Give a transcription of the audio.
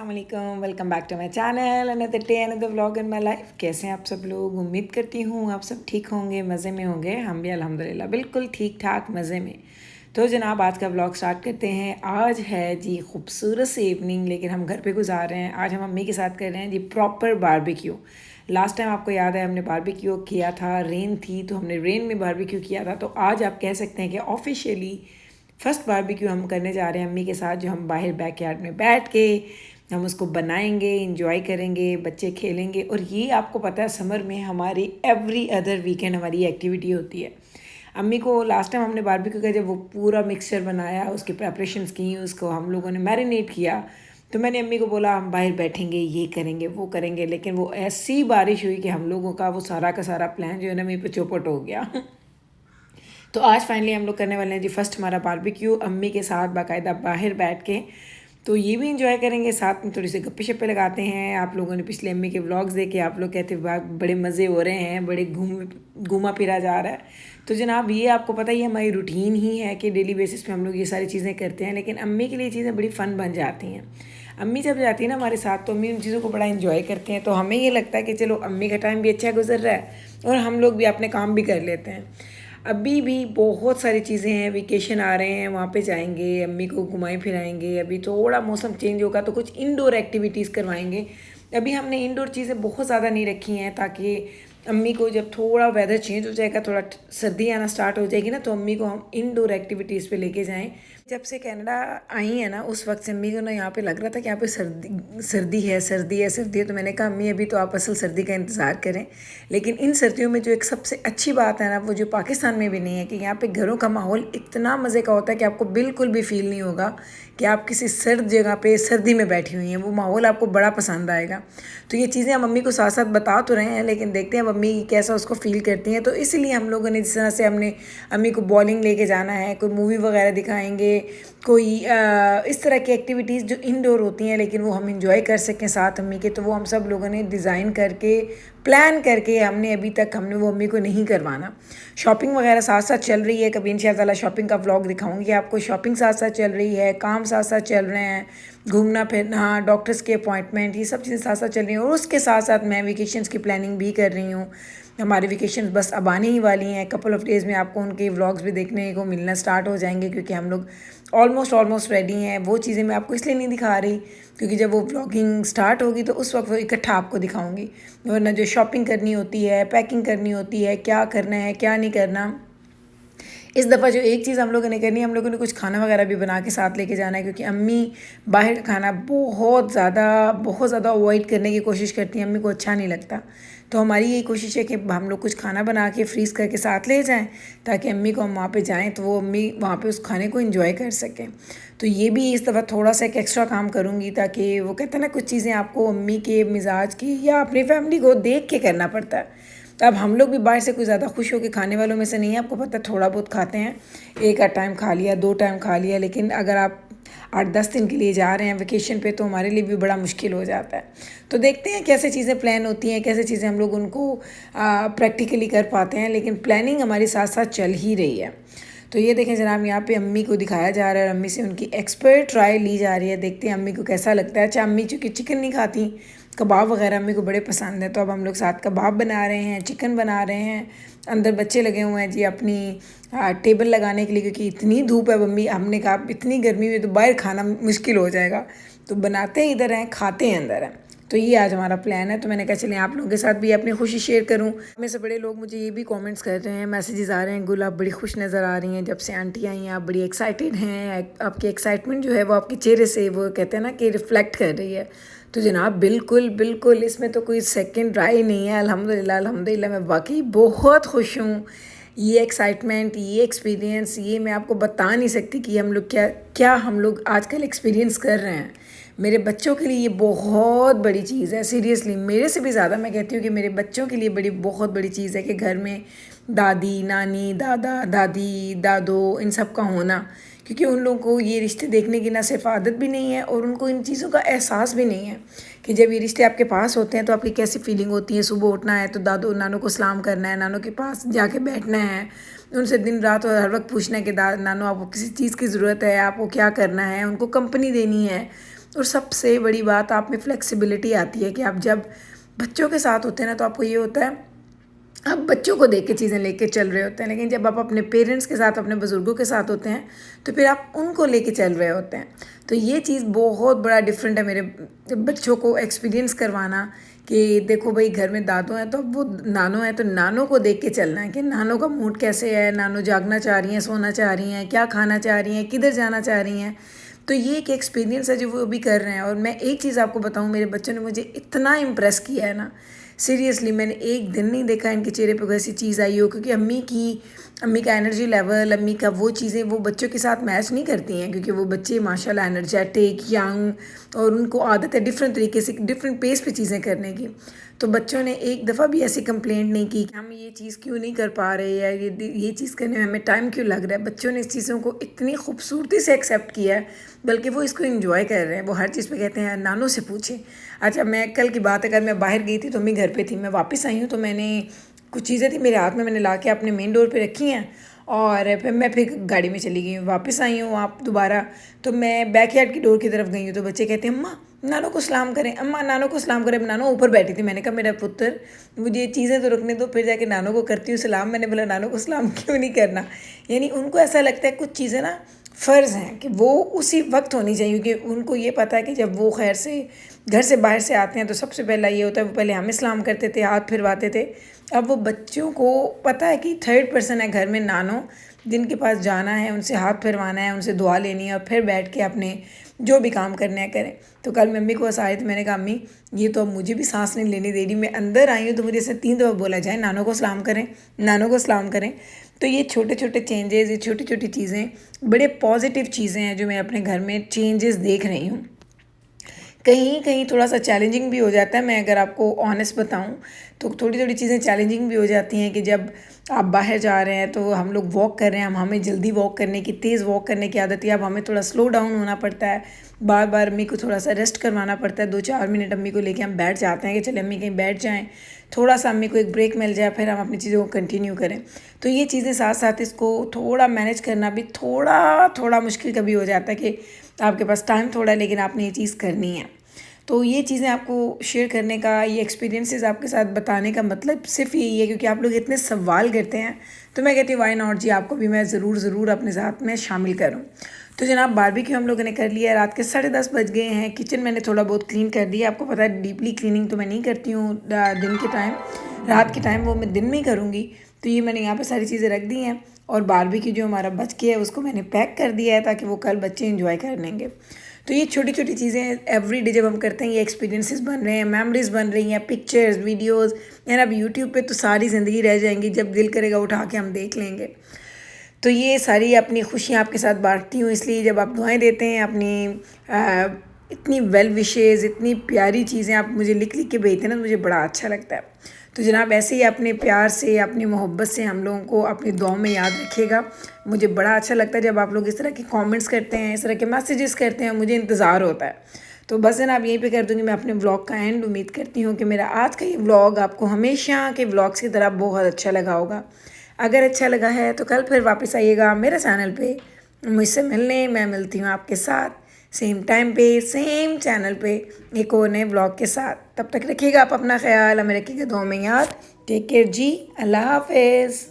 अस्सलाम वालेकुम, welcome back to my channel another day another vlog in my life. कैसे हैं आप सब लोग? उम्मीद करती हूँ आप सब ठीक होंगे, मज़े में होंगे। हम भी अल्हम्दुलिल्लाह बिल्कुल ठीक ठाक मज़े में। तो जनाब आज का व्लॉग स्टार्ट करते हैं। आज है जी खूबसूरत सी इवनिंग, लेकिन हम घर पे गुजार रहे हैं। आज हम मम्मी के साथ कर रहे हैं जी प्रॉपर बारबेक्यू। लास्ट टाइम आपको याद है हमने बारबेक्यू किया था, रेन थी तो हमने रेन में बारबेक्यू किया था। तो आज आप कह सकते हैं कि ऑफिशियली फर्स्ट बारबेक्यू हम करने जा रहे हैं अम्मी के साथ, जो हम बाहर बैकयार्ड में बैठ के हम उसको बनाएंगे, इंजॉय करेंगे, बच्चे खेलेंगे। और ये आपको पता है समर में हमारी एवरी अदर वीकेंड हमारी एक्टिविटी होती है। अम्मी को लास्ट टाइम हमने बारबेक्यू का जब वो पूरा मिक्सचर बनाया, उसकी प्रेपरेशंस की, उसको हम लोगों ने मैरिनेट किया, तो मैंने अम्मी को बोला हम बाहर बैठेंगे, ये करेंगे वो करेंगे। लेकिन वो ऐसी बारिश हुई कि हम लोगों का वो सारा का सारा प्लान जो है ना मेरे पे चौपट हो गया। तो आज फाइनली हम लोग करने वाले हैं जी फर्स्ट हमारा बारबेक्यू अम्मी के साथ बाकायदा बाहर बैठ के। तो ये भी इंजॉय करेंगे, साथ में थोड़ी सी गप्पे शप्पे लगाते हैं। आप लोगों ने पिछले अम्मी के व्लॉग्स देखे, आप लोग कहते वाह बड़े मज़े हो रहे हैं, बड़े घूमा फिरा जा रहा है। तो जनाब ये आपको पता ही है हमारी रूटीन ही है कि डेली बेसिस पे हम लोग ये सारी चीज़ें करते हैं। लेकिन अम्मी के लिए चीज़ें बड़ी फ़न बन जाती हैं। अम्मी जब जाती है ना हमारे साथ तो अम्मी उन चीज़ों को बड़ा इंजॉय करते हैं। तो हमें ये लगता है कि चलो अम्मी का टाइम भी अच्छा गुजर रहा है और हम लोग भी अपने काम भी कर लेते हैं। अभी भी बहुत सारी चीज़ें हैं, वेकेशन आ रहे हैं, वहाँ पे जाएंगे, अम्मी को घुमाएं फिराएंगे। अभी थोड़ा मौसम चेंज होगा तो कुछ इंडोर एक्टिविटीज़ करवाएंगे। अभी हमने इंडोर चीज़ें बहुत ज़्यादा नहीं रखी हैं, ताकि अम्मी को जब थोड़ा वेदर चेंज हो जाएगा, थोड़ा सर्दी आना स्टार्ट हो जाएगी ना, तो अम्मी को हम इंडोर एक्टिविटीज़ पे लेके जाएं। जब से कनाडा आई है ना उस वक्त से अम्मी को ना यहाँ पे लग रहा था कि यहाँ पे सर्दी है, सर्दी है, सर्दी है। तो मैंने कहा अम्मी अभी तो आप असल सर्दी का इंतज़ार करें। लेकिन इन सर्दियों में जो एक सबसे अच्छी बात है ना, वो जो पाकिस्तान में भी नहीं है, कि यहाँ पे घरों का माहौल इतना मज़े का होता है कि आपको बिल्कुल भी फील नहीं होगा कि आप किसी सर्द जगह पे सर्दी में बैठी हुई हैं। वो माहौल आपको बड़ा पसंद आएगा। तो ये चीज़ें हम मम्मी को साथ साथ बता तो रहे हैं, लेकिन देखते हैं मम्मी कैसा उसको फ़ील करती हैं। तो इसलिए हम लोगों ने जिस तरह से हमने अम्मी को बॉलिंग लेके जाना है, कोई मूवी वगैरह दिखाएंगे, कोई इस तरह की एक्टिविटीज़ जो इंडोर होती हैं लेकिन वो हम इंजॉय कर सकें साथ अम्मी के, तो वो हम सब लोगों ने डिज़ाइन करके प्लान करके हमने अभी तक हमने वो अम्मी को नहीं करवाना। शॉपिंग वगैरह साथ साथ चल रही है, कभी इंशाअल्लाह शॉपिंग का व्लॉग दिखाऊंगी आपको। शॉपिंग साथ साथ चल रही है, काम साथ साथ चल रहे हैं, घूमना फिरना, डॉक्टर्स के अपॉइंटमेंट, ये सब चीज़ें साथ साथ चल रही हैं। और उसके साथ साथ मैं वेकेशंस की प्लानिंग भी कर रही हूँ। हमारी वेकेशन बस अब आने ही वाली हैं, कपल ऑफ़ डेज़ में आपको उनके व्लॉग्स भी देखने को मिलना स्टार्ट हो जाएंगे, क्योंकि हम लोग ऑलमोस्ट रेडी हैं। वो चीज़ें मैं आपको इसलिए नहीं दिखा रही क्योंकि जब वो व्लॉगिंग स्टार्ट होगी तो उस वक्त वो इकट्ठा आपको दिखाऊंगी। वरना जो शॉपिंग करनी होती है, पैकिंग करनी होती है, क्या करना है क्या नहीं करना। इस दफ़ा जो एक चीज़ हम लोगों ने करनी है, हम लोगों ने कुछ खाना वगैरह भी बना के साथ लेके जाना है, क्योंकि अम्मी बाहर का खाना बहुत ज़्यादा अवॉइड करने की कोशिश करती हैं। अम्मी को अच्छा नहीं लगता। तो हमारी यही कोशिश है कि हम लोग कुछ खाना बना के फ्रीज़ करके साथ ले जाएं, ताकि अम्मी को हम वहाँ पे जाएं तो वो अम्मी वहाँ पे उस खाने को एंजॉय कर सकें। तो ये भी इस दफ़ा थोड़ा सा एक एक्स्ट्रा काम करूँगी, ताकि वो कहते हैं ना कुछ चीज़ें आपको अम्मी के मिजाज की या अपनी फैमिली को देख के करना पड़ता है। तो अब हम लोग भी बाहर से कुछ ज़्यादा खुश होकर खाने वालों में से नहीं है। आपको पता है थोड़ा बहुत खाते हैं, एक आध टाइम खा लिया, 2 टाइम खा लिया। लेकिन अगर आप 8-10 दिन के लिए जा रहे हैं वेकेशन पे, तो हमारे लिए भी बड़ा मुश्किल हो जाता है। तो देखते हैं कैसे चीज़ें प्लान होती हैं, कैसे चीज़ें हम लोग उनको प्रैक्टिकली कर पाते हैं। लेकिन प्लानिंग हमारी साथ साथ चल ही रही है। तो ये देखें जनाब, यहाँ पे अम्मी को दिखाया जा रहा है और अम्मी से उनकी एक्सपर्ट राय ली जा रही है। देखते हैं अम्मी को कैसा लगता है। अच्छा, अम्मी चूँकि चिकन नहीं खाती, कबाब वगैरह अम्मी को बड़े पसंद है, तो अब हम लोग साथ कबाब बना रहे हैं, चिकन बना रहे हैं। अंदर बच्चे लगे हुए हैं जी अपनी टेबल लगाने के लिए, क्योंकि इतनी धूप है। मम्मी हमने कहा इतनी गर्मी में तो बाहर खाना मुश्किल हो जाएगा, तो बनाते इधर हैं, खाते हैं अंदर हैं। तो ये आज हमारा प्लान है। तो मैंने कहा चलें आप लोगों के साथ भी अपनी खुशी शेयर करूं। में से बड़े लोग मुझे ये भी कमेंट्स कर रहे हैं, मैसेजेस आ रहे हैं, गुल आप बड़ी खुश नज़र आ रही हैं, जब से आंटी आई हैं आप बड़ी एक्साइटेड हैं। आपकी एक्साइटमेंट जो है वो आपके चेहरे से वो कहते हैं ना कि रिफ्लेक्ट कर रही है। तो जनाब बिल्कुल इसमें तो कोई सेकंड राय नहीं है। अल्हम्दुलिल्लाह मैं वाकई बहुत खुश हूँ। ये एक्साइटमेंट, ये एक्सपीरियंस, ये मैं आपको बता नहीं सकती कि हम लोग क्या हम लोग आजकल एक्सपीरियंस कर रहे हैं। मेरे बच्चों के लिए ये बहुत बड़ी चीज़ है। सीरियसली मेरे से भी ज़्यादा मैं कहती हूँ कि मेरे बच्चों के लिए बहुत बड़ी चीज़ है कि घर में दादी, नानी, दादा, दादी, दादो इन सब का होना। क्योंकि उन लोगों को ये रिश्ते देखने की ना सिर्फ आदत भी नहीं है, और उनको इन चीज़ों का एहसास भी नहीं है कि जब ये रिश्ते आपके पास होते हैं तो आपकी कैसी फीलिंग होती है। सुबह उठना है तो दादो नानों को सलाम करना है, नानों के पास जाके बैठना है, उनसे दिन रात और हर वक्त पूछना है कि नानों आपको किसी चीज़ की ज़रूरत है, आपको क्या करना है, उनको कंपनी देनी है। और सबसे बड़ी बात, आप में फ्लेक्सिबिलिटी आती है कि आप जब बच्चों के साथ होते हैं ना, तो आपको ये होता है आप बच्चों को देख के चीज़ें लेके चल रहे होते हैं, लेकिन जब आप अपने पेरेंट्स के साथ, अपने बुज़ुर्गों के साथ होते हैं, तो फिर आप उनको लेके चल रहे होते हैं। तो ये चीज़ बहुत बड़ा डिफरेंट है मेरे बच्चों को एक्सपीरियंस करवाना कि देखो भाई, घर में दादो हैं तो वो नानो है, तो नानो को देख के चलना है कि नानो का मूड कैसे है, नानो जागना चाह रही हैं, सोना चाह रही हैं, क्या खाना चाह रही हैं, किधर जाना चाह रही हैं। तो ये एक एक्सपीरियंस है जो वो भी कर रहे हैं। और मैं एक चीज़ आपको बताऊँ, मेरे बच्चों ने मुझे इतना इम्प्रेस किया है ना, सीरियसली मैंने एक दिन नहीं देखा इनके चेहरे पे कोई ऐसी चीज़ आई हो, क्योंकि अम्मी का एनर्जी लेवल, अम्मी का वो चीज़ें वो बच्चों के साथ मैच नहीं करती हैं, क्योंकि वो बच्चे माशाल्लाह एनर्जेटिक, यंग, और उनको आदत है डिफरेंट तरीके से, डिफरेंट पेस पे चीज़ें करने की। तो बच्चों ने एक दफ़ा भी ऐसी कंप्लेंट नहीं की कि हम ये चीज़ क्यों नहीं कर पा रहे, या ये चीज़ करने में हमें टाइम क्यों लग रहा है। बच्चों ने इस चीज़ों को इतनी खूबसूरती से एक्सेप्ट किया है, बल्कि वो इसको इंजॉय कर रहे हैं। वो हर चीज़ पे कहते हैं नानों से पूछें। अच्छा, मैं कल की बात है, कल मैं बाहर गई थी तो अम्मी घर पे थी, मैं वापस आई हूँ तो मैंने कुछ चीज़ें थी मेरे हाथ में, मैंने ला के अपने मेन डोर पे रखी हैं, और फिर गाड़ी में चली गई हूँ। वापस आई हूँ आप दोबारा, तो मैं बैकयार्ड की डोर की तरफ गई हूँ, तो बच्चे कहते हैं अम्मा नानो को सलाम करें, अम्मा नानो को सलाम करें। नानो ऊपर बैठी थी, मैंने कहा मेरा पुत्र मुझे ये चीज़ें तो रखने दो, फिर जाके नानो को करती हूँ सलाम। मैंने बोला नानो को सलाम क्यों नहीं करना। यानी उनको ऐसा लगता है कुछ चीज़ें ना फ़र्ज़ हैं कि वो उसी वक्त होनी चाहिए, क्योंकि उनको ये पता है कि जब वो खैर से घर से बाहर से आते हैं तो सबसे पहला ये होता है, वो पहले हमें सलाम करते थे, हाथ फिरवाते थे। अब वो बच्चों को पता है कि थर्ड पर्सन है घर में नानो, जिनके पास जाना है, उनसे हाथ फिरवाना है, उनसे दुआ लेनी है, और फिर बैठ के अपने जो भी काम करना है करें। तो कल मम्मी को हंसाए थे, मैंने कहा अम्मी ये तो अब मुझे भी सांस नहीं लेने दे रही, मैं अंदर आई हूँ तो मुझे ऐसे 3 दफ़ा बोला जाए नानो को सलाम करें, नानो को सलाम करें। तो ये छोटे छोटे चेंजेस, ये छोटी छोटी चीज़ें बड़े पॉजिटिव चीज़ें हैं जो मैं अपने घर में चेंजेस देख रही हूँ। कहीं कहीं थोड़ा सा चैलेंजिंग भी हो जाता है, मैं अगर आपको ऑनेस्ट बताऊं तो थोड़ी थोड़ी चीज़ें चैलेंजिंग भी हो जाती हैं कि जब आप बाहर जा रहे हैं तो हम लोग वॉक कर रहे हैं, हमें जल्दी वॉक करने की, तेज़ वॉक करने की आदत है। अब हमें थोड़ा स्लो डाउन होना पड़ता है, बार बार अम्मी को थोड़ा सा रेस्ट करवाना पड़ता है। 2-4 मिनट अम्मी को लेके हम बैठ जाते हैं कि चले अम्मी कहीं बैठ जाएँ, थोड़ा सा अम्मी को एक ब्रेक मिल जाए, फिर हम अपनी चीज़ों को कंटिन्यू करें। तो ये चीज़ें साथ साथ इसको थोड़ा मैनेज करना भी थोड़ा थोड़ा मुश्किल कभी हो जाता है कि आपके पास टाइम थोड़ा है लेकिन आपने ये चीज़ करनी है। तो ये चीज़ें आपको शेयर करने का, ये एक्सपीरियंसेस आपके साथ बताने का मतलब सिर्फ यही है, क्योंकि आप लोग इतने सवाल करते हैं तो मैं कहती हूँ वाई नॉट जी, आपको भी मैं ज़रूर अपने साथ में शामिल करूँ। तो जनाब बारबेक्यू हम लोगों ने कर लिया, रात के 10:30 बज गए हैं। किचन मैंने थोड़ा बहुत क्लीन कर दिया। आपको पता है डीपली क्लीनिंग तो मैं नहीं करती हूँ दिन के टाइम, रात के टाइम वो मैं दिन में ही करूँगी। तो ये मैंने यहाँ पर सारी चीज़ें रख दी हैं, और बारबेक्यू जो हमारा बच गया है उसको मैंने पैक कर दिया है ताकि वो कल बच्चे इंजॉय कर लेंगे। तो ये छोटी छोटी चीज़ें एवरीडे जब हम करते हैं, ये एक्सपीरियंसेस बन रहे हैं, मेमोरीज बन रही हैं, पिक्चर्स, वीडियोस। यानी अब यूट्यूब पे तो सारी ज़िंदगी रह जाएंगी, जब दिल करेगा उठा के हम देख लेंगे। तो ये सारी अपनी खुशियाँ आपके साथ बांटती हूँ, इसलिए जब आप दुआएं देते हैं, अपनी इतनी वेल विशेज़, इतनी प्यारी चीज़ें आप मुझे लिख लिख के भेजते हैं ना, तो मुझे बड़ा अच्छा लगता है। तो जनाब ऐसे ही अपने प्यार से, अपनी मोहब्बत से हम लोगों को अपनी दुआओं में याद रखिएगा। मुझे बड़ा अच्छा लगता है जब आप लोग इस तरह के कमेंट्स करते हैं, इस तरह के मैसेजेस करते हैं, मुझे इंतज़ार होता है। तो बस जनाब यहीं पे कर दूँगी मैं अपने व्लॉग का एंड। उम्मीद करती हूँ कि मेरा आज का ये व्लॉग आपको हमेशा के व्लॉग्स की तरह बहुत अच्छा लगा होगा। अगर अच्छा लगा है तो कल फिर वापस आइएगा मेरे चैनल पे मुझसे मिलने। मैं मिलती हूँ आपके साथ सेम टाइम पे, सेम चैनल पे, एक और नए ब्लॉग के साथ। तब तक रखिएगा आप अपना ख्याल, हमें रखिएगा दुआ में याद। टेक केयर जी, अल्लाह हाफिज़।